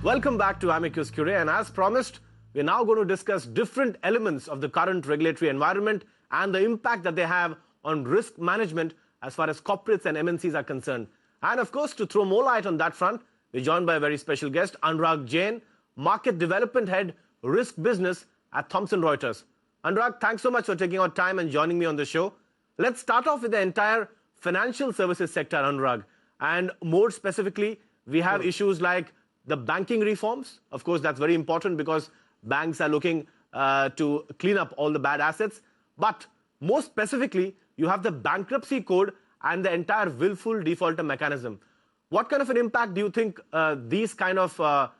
Welcome back to Amicus Curiae, and as promised, we're now going to discuss different elements of the current regulatory environment and the impact that they have on risk management as far as corporates and MNCs are concerned. And of course, to throw more light on that front, we're joined by a very special guest, Anurag Jain, Market Development Head, Risk Business at Thomson Reuters. Anurag, thanks so much for taking out time and joining me on the show. Let's start off with the entire financial services sector, Anurag. And more specifically, we have issues like the banking reforms. Of course, that's very important because banks are looking to clean up all the bad assets. But more specifically, you have the bankruptcy code and the entire willful defaulter mechanism. What kind of an impact do you think these kind of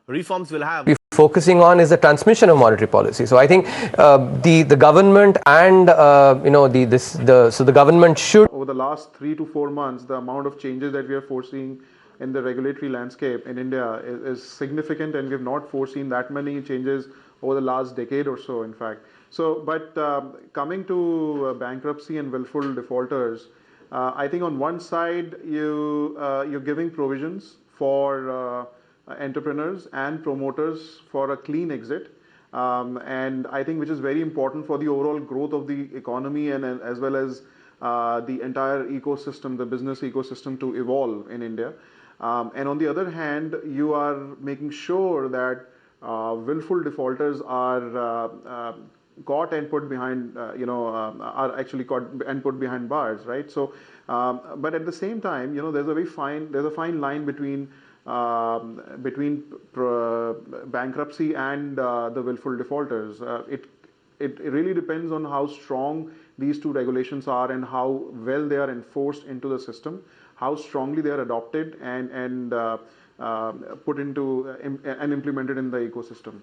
reforms will have? We're focusing on is the transmission of monetary policy. So I think the government and the government should. Over the last 3 to 4 months, the amount of changes that we are foreseeing in the regulatory landscape in India is significant, and we have not foreseen that many changes over the last decade or so, in fact. But coming to bankruptcy and willful defaulters, I think on one side you're giving provisions for entrepreneurs and promoters for a clean exit, and I think which is very important for the overall growth of the economy and as well as the entire ecosystem, the business ecosystem to evolve in India. And on the other hand, you are making sure that willful defaulters are caught and put behind, are actually caught and put behind bars, right? So, but at the same time, there's a fine line between bankruptcy and the willful defaulters. It really depends on how strong these two regulations are and how well they are enforced into the system, how strongly they are adopted and put into and implemented in the ecosystem.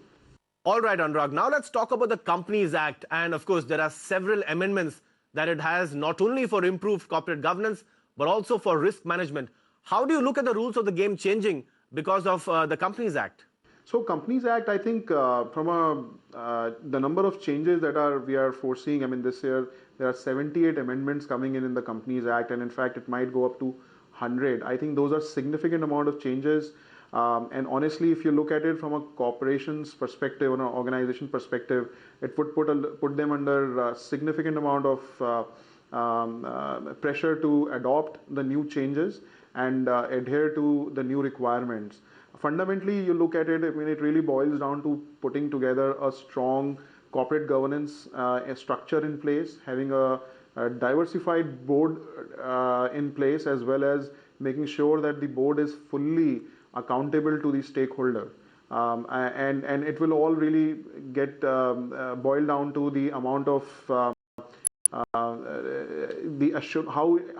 All right, Anurag. Now let's talk about the Companies Act. And of course, there are several amendments that it has, not only for improved corporate governance, but also for risk management. How do you look at the rules of the game changing because of the Companies Act? So Companies Act, I think from the number of changes that we are foreseeing, I mean, this year there are 78 amendments coming in the Companies Act, and in fact it might go up to 100. I think those are significant amount of changes, and honestly, if you look at it from a corporation's perspective or an organization perspective, it would put them under a significant amount of pressure to adopt the new changes and adhere to the new requirements. Fundamentally, you look at it, I mean, it really boils down to putting together a strong corporate governance structure in place, having a diversified board in place, as well as making sure that the board is fully accountable to the stakeholder. And it will all really get boiled down to the amount of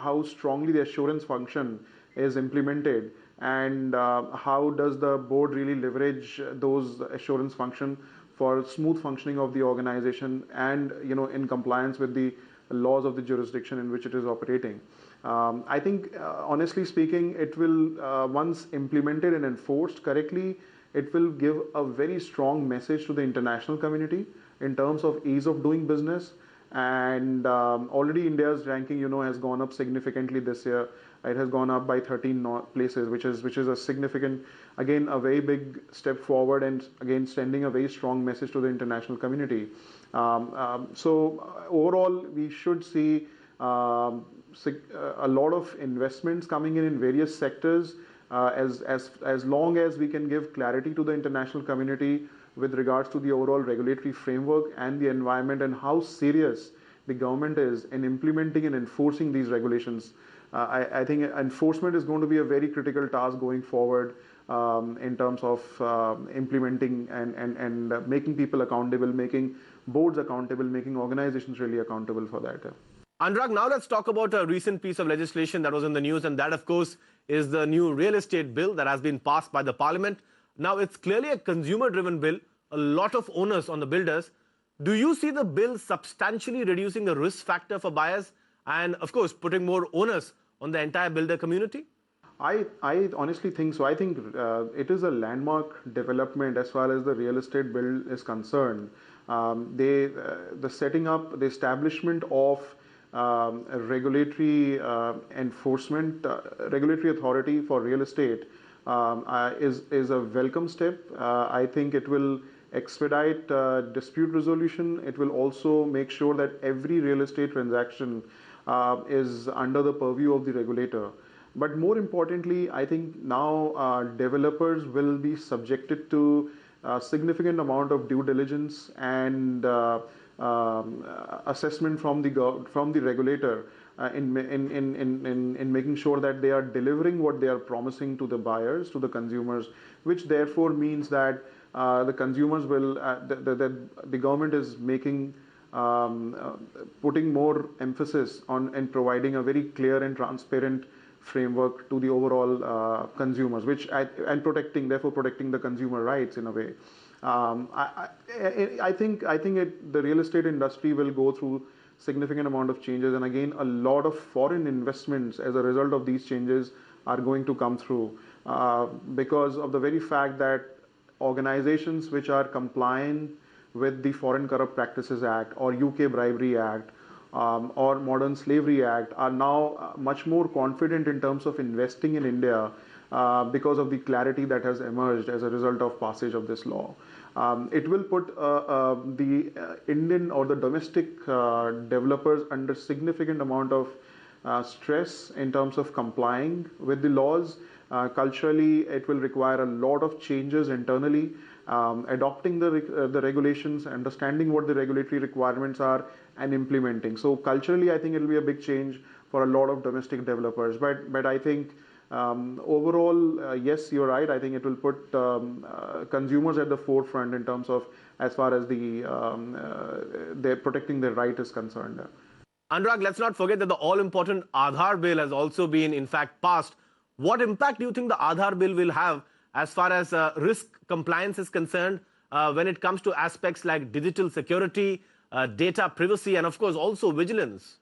how strongly the assurance function is implemented, and how does the board really leverage those assurance function for smooth functioning of the organization and in compliance with the laws of the jurisdiction in which it is operating. I think honestly speaking, it will once implemented and enforced correctly, it will give a very strong message to the international community in terms of ease of doing business. And already India's ranking has gone up significantly this year. It has gone up by 13 places, which is a significant, again, a very big step forward, and again sending a very strong message to the international community. So overall, we should see a lot of investments coming in various sectors, as long as we can give clarity to the international community with regards to the overall regulatory framework and the environment, and how serious the government is in implementing and enforcing these regulations. I think enforcement is going to be a very critical task going forward in terms of implementing and making people accountable, making boards accountable, making organizations really accountable for that. Anurag, now let's talk about a recent piece of legislation that was in the news, and that, of course, is the new real estate bill that has been passed by the parliament. Now, it's clearly a consumer-driven bill, a lot of onus on the builders. Do you see the bill substantially reducing the risk factor for buyers and, of course, putting more onus on the entire builder community? I honestly think so. I think it is a landmark development as far as the real estate bill is concerned. The setting up, the establishment of a regulatory enforcement, regulatory authority for real estate is a welcome step. I think it will expedite dispute resolution. It will also make sure that every real estate transaction is under the purview of the regulator. But more importantly, I think now developers will be subjected to a significant amount of due diligence and assessment from the regulator in making sure that they are delivering what they are promising to the buyers, to the consumers, which therefore means that the consumers will, the government is making putting more emphasis on and providing a very clear and transparent framework to the overall consumers, and protecting the consumer rights in a way. I think the real estate industry will go through significant amount of changes, and again, a lot of foreign investments as a result of these changes are going to come through because of the very fact that organizations which are compliant with the Foreign Corrupt Practices Act or UK Bribery Act or Modern Slavery Act are now much more confident in terms of investing in India because of the clarity that has emerged as a result of passage of this law. It will put the Indian or the domestic developers under significant amount of stress in terms of complying with the laws. Culturally, it will require a lot of changes internally, adopting the regulations, understanding what the regulatory requirements are, and implementing. So culturally, I think it will be a big change for a lot of domestic developers. But I think overall, yes, you're right. I think it will put consumers at the forefront in terms of as far as they're protecting their right is concerned. Anurag, let's not forget that the all-important Aadhaar bill has also been, in fact, passed. What impact do you think the Aadhaar bill will have as far as risk compliance is concerned when it comes to aspects like digital security, data privacy, and of course also vigilance?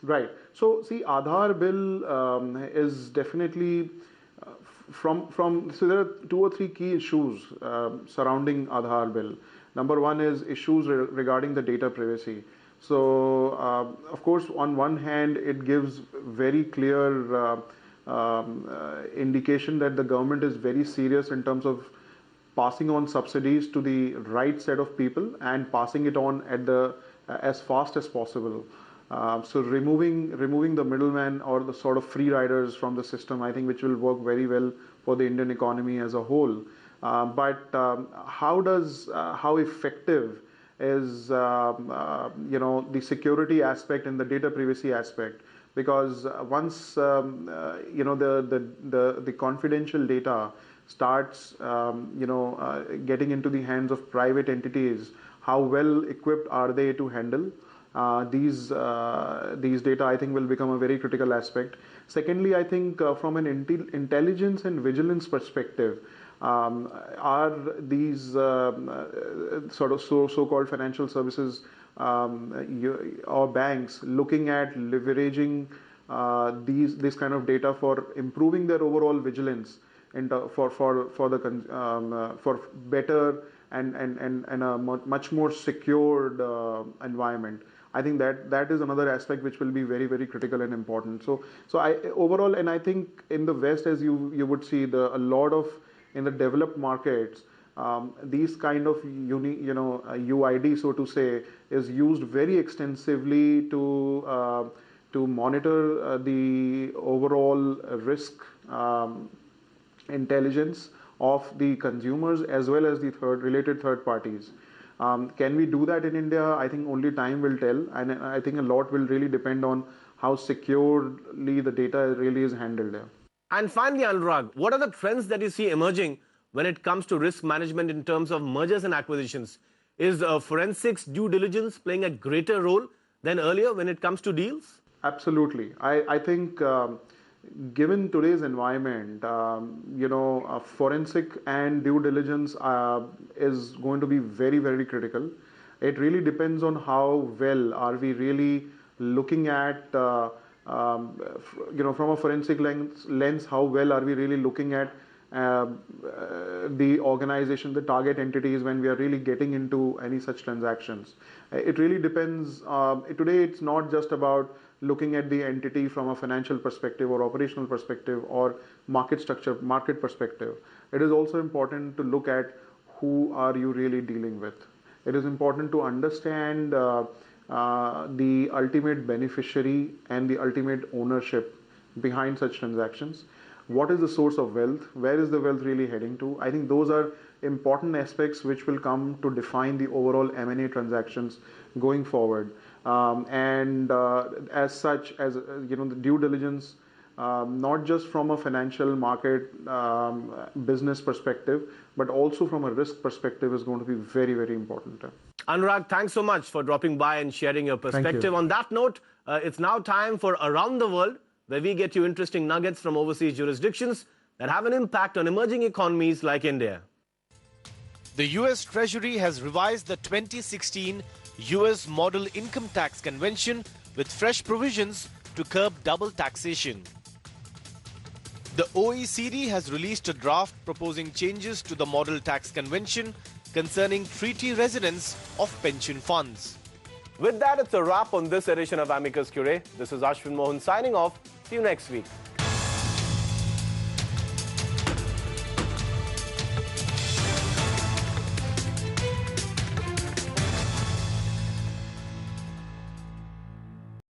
Right. So see, Aadhaar bill is definitely so there are 2 or 3 key issues surrounding Aadhaar bill. Number one is issues regarding the data privacy. So of course, on one hand, it gives very clear indication that the government is very serious in terms of passing on subsidies to the right set of people and passing it on at as fast as possible. So removing the middleman or the sort of free riders from the system, I think, which will work very well for the Indian economy as a whole. But how effective is the security aspect and the data privacy aspect? Because once the confidential data starts getting into the hands of private entities, how well equipped are they to handle these data? I think will become a very critical aspect. Secondly, I think from an intelligence and vigilance perspective, are these sort of so-called financial services or banks looking at leveraging this kind of data for improving their overall vigilance and for better and a much more secured environment? I think that is another aspect which will be very, very critical and important. So overall, and I think in the West, as you would see, a lot of in the developed markets, these kind of UID, so to say, is used very extensively to monitor the overall risk intelligence of the consumers as well as the related third parties. Can we do that in India? I think only time will tell, and I think a lot will really depend on how securely the data really is handled there. And finally, Anurag, what are the trends that you see emerging when it comes to risk management in terms of mergers and acquisitions? Is forensics due diligence playing a greater role than earlier when it comes to deals? Absolutely. I think given today's environment, forensic and due diligence is going to be very, very critical. It really depends on how well are we really looking at, from a forensic lens, how well are we really looking at the organization, the target entities, when we are really getting into any such transactions. It really depends. Today, it's not just about looking at the entity from a financial perspective or operational perspective or market structure, market perspective. It is also important to look at who are you really dealing with. It is important to understand the ultimate beneficiary and the ultimate ownership behind such transactions. What is the source of wealth? Where is the wealth really heading to? I think those are important aspects which will come to define the overall M&A transactions going forward. As such, as the due diligence, not just from a financial market business perspective, but also from a risk perspective, is going to be very, very important. Anurag, thanks so much for dropping by and sharing your perspective. On that note, it's now time for Around the World, where we get you interesting nuggets from overseas jurisdictions that have an impact on emerging economies like India. The US Treasury has revised the 2016 US Model Income Tax Convention with fresh provisions to curb double taxation. The OECD has released a draft proposing changes to the Model Tax Convention concerning treaty residents of pension funds. With that, it's a wrap on this edition of Amicus Curiae. This is Ashwin Mohan signing off. See you next week.